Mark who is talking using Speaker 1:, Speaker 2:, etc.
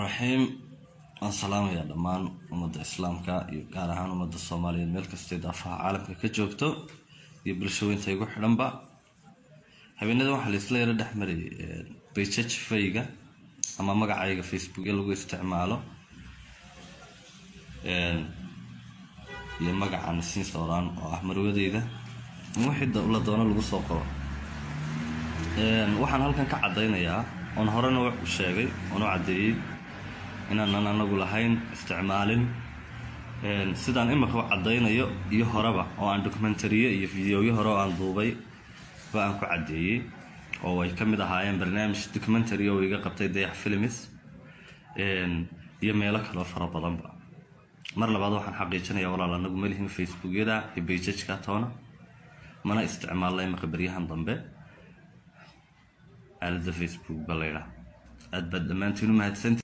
Speaker 1: الرحيم. السلام يا دمان أمد الإسلام كا يقارهان أمد الصوماليين ملك استضافة عالم كجوجتو يبرشوين تيجو حرمبا هبين هذا واحد الإسلام يرد أحمري بيتشج فيجا أما مقعيجا فيسبوك يلقوا استعماله يمقع عن السين صوران وأحمر وديده واحد ولا دونا لقوا سوقه waxaan halkan ka cadeynayaa on horena wax u sheegay oo cadeeyay inaan anagu lahayn isticmaalin sidaan imika cadeynayo iyo horeba oo aan documentary iyo video hore aan duubay baan ku cadeeyay oo ay kamid ahaayeen barnaamij documentary oo iga qabtay Dayax Films iyo meelo kale fara badan mar labaad waxaan xaqiijinayaa walaal anagu meelihin Facebook-yada iyo page-ka toona mana isticmaalay imika bariyahan dambe على الفيسبوك بالله أدبد ما أنتوا ما هتسنت